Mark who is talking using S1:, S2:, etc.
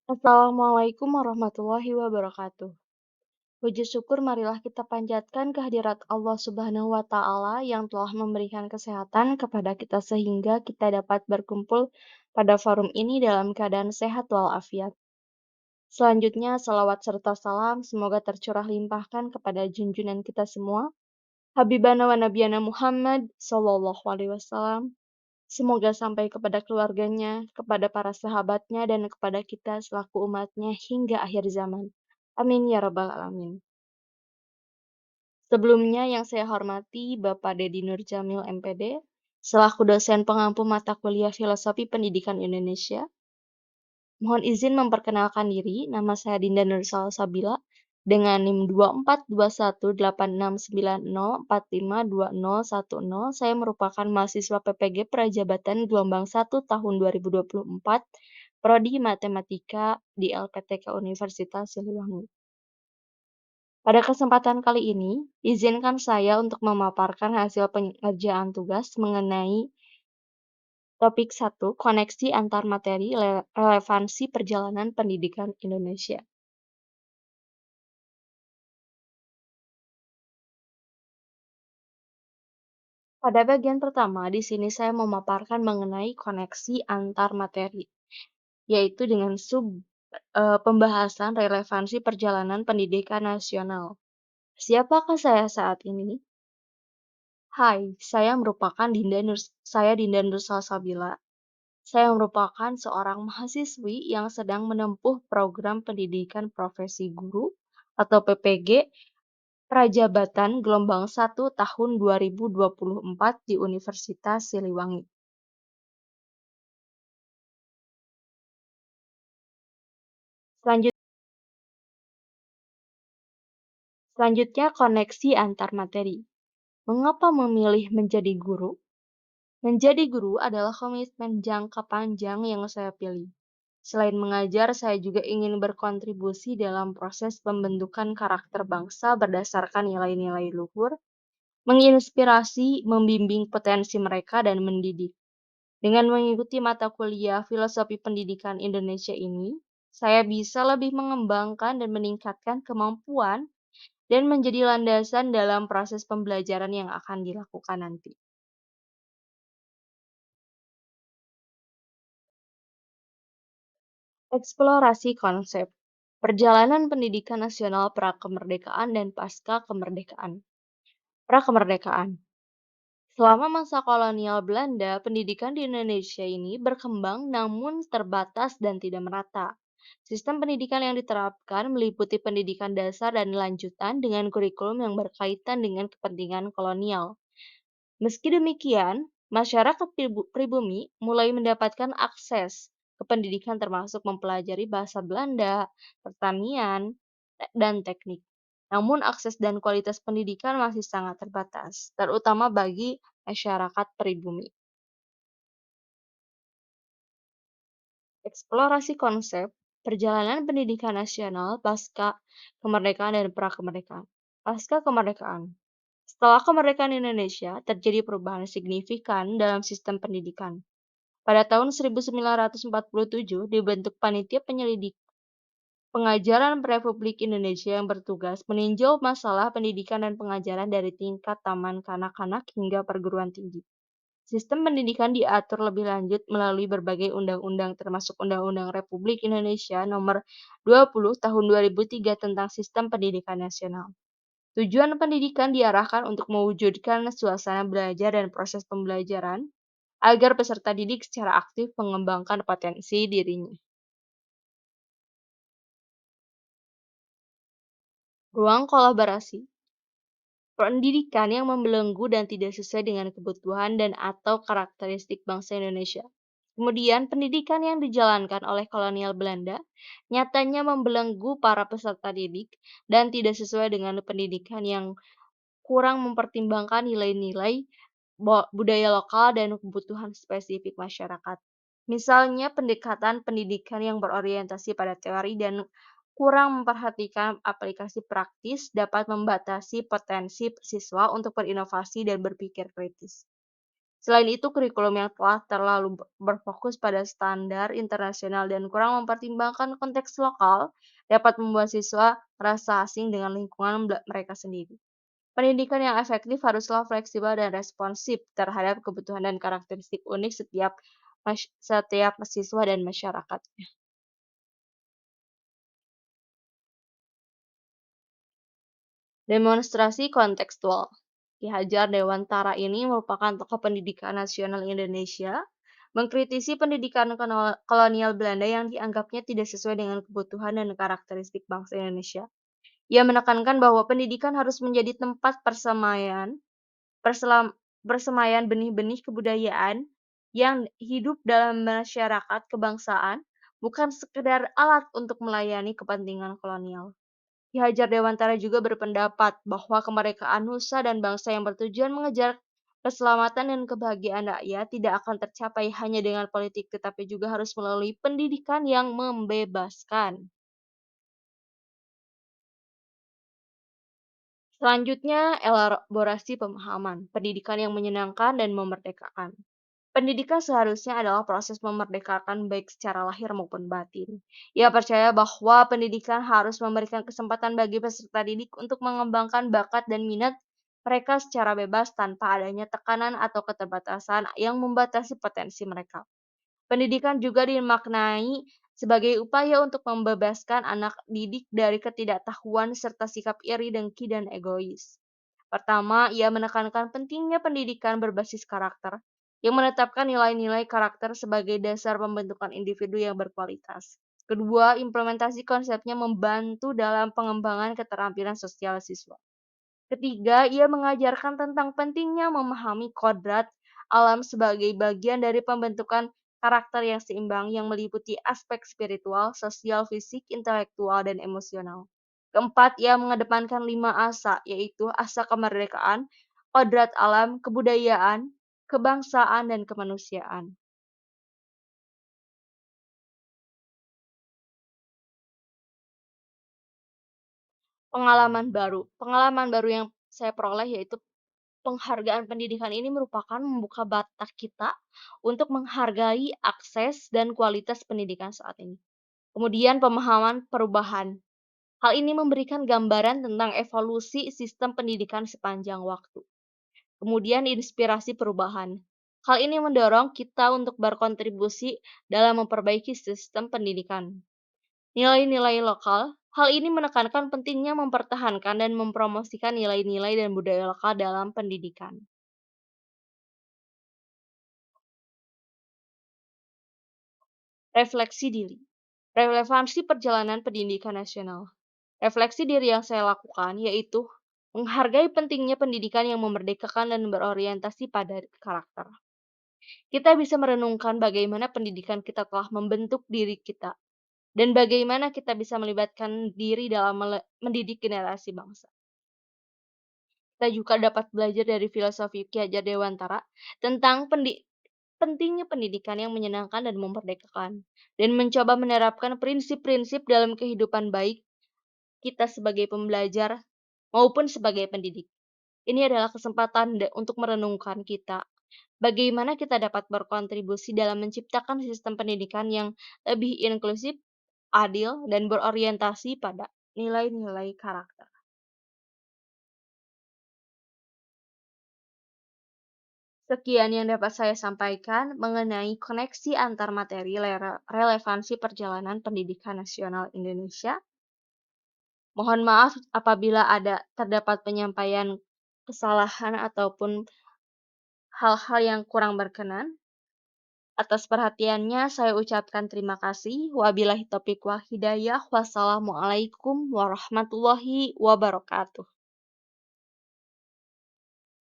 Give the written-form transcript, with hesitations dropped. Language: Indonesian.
S1: Assalamualaikum warahmatullahi wabarakatuh. Puji syukur marilah kita panjatkan kehadirat Allah Subhanahu wa Ta'ala yang telah memberikan kesehatan kepada kita sehingga kita dapat berkumpul pada forum ini dalam keadaan sehat walafiat. Selanjutnya, salawat serta salam semoga tercurah limpahkan kepada junjungan kita semua, Habibana wa Nabiyana Muhammad Sallallahu Alaihi Wasallam. Semoga sampai kepada keluarganya, kepada para sahabatnya, dan kepada kita selaku umatnya hingga akhir zaman. Amin ya rabbal alamin. Sebelumnya yang saya hormati Bapak Dedi Nurjamil MPD, selaku dosen pengampu mata kuliah Filosofi Pendidikan Indonesia. Mohon izin memperkenalkan diri, nama saya Dinda Nursalsabila dengan NIM 24218690452010. Saya merupakan mahasiswa PPG Prajabatan gelombang 1 tahun 2024, Prodi Matematika di LPTK Universitas Siliwangi. Pada kesempatan kali ini, izinkan saya untuk memaparkan hasil pengerjaan tugas mengenai Topik 1, Koneksi Antar Materi Relevansi Perjalanan Pendidikan Indonesia. Pada bagian pertama, di sini saya memaparkan mengenai koneksi antar materi, yaitu dengan pembahasan relevansi perjalanan pendidikan nasional. Siapakah saya saat ini? Hai, saya Dinda Nursalsabila. Saya merupakan seorang mahasiswi yang sedang menempuh program pendidikan profesi guru atau PPG Prajabatan gelombang 1 tahun 2024 di Universitas Siliwangi. Selanjutnya koneksi antar materi. Mengapa memilih menjadi guru? Menjadi guru adalah komitmen jangka panjang yang saya pilih. Selain mengajar, saya juga ingin berkontribusi dalam proses pembentukan karakter bangsa berdasarkan nilai-nilai luhur, menginspirasi, membimbing potensi mereka, dan mendidik. Dengan mengikuti mata kuliah Filosofi Pendidikan Indonesia ini, saya bisa lebih mengembangkan dan meningkatkan kemampuan dan menjadi landasan dalam proses pembelajaran yang akan dilakukan nanti. Eksplorasi konsep perjalanan pendidikan nasional pra-kemerdekaan dan pasca kemerdekaan. Pra-kemerdekaan. Selama masa kolonial Belanda, pendidikan di Indonesia ini berkembang namun terbatas dan tidak merata. Sistem pendidikan yang diterapkan meliputi pendidikan dasar dan lanjutan dengan kurikulum yang berkaitan dengan kepentingan kolonial. Meski demikian, masyarakat pribumi mulai mendapatkan akses ke pendidikan termasuk mempelajari bahasa Belanda, pertanian, dan teknik. Namun akses dan kualitas pendidikan masih sangat terbatas, terutama bagi masyarakat pribumi. Eksplorasi konsep perjalanan pendidikan nasional pasca kemerdekaan dan pra-kemerdekaan. Pasca kemerdekaan. Setelah kemerdekaan Indonesia, terjadi perubahan signifikan dalam sistem pendidikan. Pada tahun 1947 dibentuk Panitia Penyelidik Pengajaran Republik Indonesia yang bertugas meninjau masalah pendidikan dan pengajaran dari tingkat taman kanak-kanak hingga perguruan tinggi. Sistem pendidikan diatur lebih lanjut melalui berbagai undang-undang termasuk Undang-Undang Republik Indonesia Nomor 20 Tahun 2003 tentang Sistem Pendidikan Nasional. Tujuan pendidikan diarahkan untuk mewujudkan suasana belajar dan proses pembelajaran agar peserta didik secara aktif mengembangkan potensi dirinya. Ruang kolaborasi. Pendidikan yang membelenggu dan tidak sesuai dengan kebutuhan dan atau karakteristik bangsa Indonesia. Kemudian, pendidikan yang dijalankan oleh kolonial Belanda nyatanya membelenggu para peserta didik dan tidak sesuai dengan pendidikan yang kurang mempertimbangkan nilai-nilai budaya lokal dan kebutuhan spesifik masyarakat. Misalnya pendekatan pendidikan yang berorientasi pada teori dan kurang memperhatikan aplikasi praktis dapat membatasi potensi siswa untuk berinovasi dan berpikir kritis. Selain itu, kurikulum yang telah terlalu berfokus pada standar internasional dan kurang mempertimbangkan konteks lokal dapat membuat siswa merasa asing dengan lingkungan mereka sendiri. Pendidikan yang efektif haruslah fleksibel dan responsif terhadap kebutuhan dan karakteristik unik setiap siswa dan masyarakat. Demonstrasi kontekstual. Ki Hajar Dewantara ini merupakan tokoh pendidikan nasional Indonesia, mengkritisi pendidikan kolonial Belanda yang dianggapnya tidak sesuai dengan kebutuhan dan karakteristik bangsa Indonesia. Ia menekankan bahwa pendidikan harus menjadi tempat persemaian benih-benih kebudayaan yang hidup dalam masyarakat kebangsaan, bukan sekedar alat untuk melayani kepentingan kolonial. Ki Hajar Dewantara juga berpendapat bahwa kemerdekaan nusa dan bangsa yang bertujuan mengejar keselamatan dan kebahagiaan rakyat tidak akan tercapai hanya dengan politik tetapi juga harus melalui pendidikan yang membebaskan. Selanjutnya, elaborasi pemahaman, pendidikan yang menyenangkan dan memerdekakan. Pendidikan seharusnya adalah proses memerdekakan baik secara lahir maupun batin. Ia percaya bahwa pendidikan harus memberikan kesempatan bagi peserta didik untuk mengembangkan bakat dan minat mereka secara bebas tanpa adanya tekanan atau keterbatasan yang membatasi potensi mereka. Pendidikan juga dimaknai sebagai upaya untuk membebaskan anak didik dari ketidaktahuan serta sikap iri, dengki, dan egois. Pertama, ia menekankan pentingnya pendidikan berbasis karakter, yang menetapkan nilai-nilai karakter sebagai dasar pembentukan individu yang berkualitas. Kedua, implementasi konsepnya membantu dalam pengembangan keterampilan sosial siswa. Ketiga, ia mengajarkan tentang pentingnya memahami kodrat alam sebagai bagian dari pembentukan karakter yang seimbang yang meliputi aspek spiritual, sosial, fisik, intelektual, dan emosional. Keempat, ia mengedepankan 5 asa, yaitu asa kemerdekaan, kodrat alam, kebudayaan, kebangsaan, dan kemanusiaan. Pengalaman baru yang saya peroleh yaitu penghargaan pendidikan ini merupakan membuka mata kita untuk menghargai akses dan kualitas pendidikan saat ini. Kemudian pemahaman perubahan. Hal ini memberikan gambaran tentang evolusi sistem pendidikan sepanjang waktu. Kemudian inspirasi perubahan. Hal ini mendorong kita untuk berkontribusi dalam memperbaiki sistem pendidikan. Nilai-nilai lokal. Hal ini menekankan pentingnya mempertahankan dan mempromosikan nilai-nilai dan budaya lokal dalam pendidikan. Refleksi diri. Relevansi perjalanan pendidikan nasional. Refleksi diri yang saya lakukan yaitu menghargai pentingnya pendidikan yang memerdekakan dan berorientasi pada karakter. Kita bisa merenungkan bagaimana pendidikan kita telah membentuk diri kita dan bagaimana kita bisa melibatkan diri dalam mendidik generasi bangsa. Kita juga dapat belajar dari filosofi Ki Hajar Dewantara tentang pentingnya pendidikan yang menyenangkan dan memerdekakan, dan mencoba menerapkan prinsip-prinsip dalam kehidupan baik kita sebagai pembelajar maupun sebagai pendidik. Ini adalah kesempatan untuk merenungkan kita, bagaimana kita dapat berkontribusi dalam menciptakan sistem pendidikan yang lebih inklusif, adil, dan berorientasi pada nilai-nilai karakter. Sekian yang dapat saya sampaikan mengenai koneksi antar materi relevansi perjalanan pendidikan nasional Indonesia. Mohon maaf apabila terdapat penyampaian kesalahan ataupun hal-hal yang kurang berkenan. Atas perhatiannya saya ucapkan terima kasih. Wabillahi taufiq wal hidayah. Wassalamualaikum warahmatullahi wabarakatuh.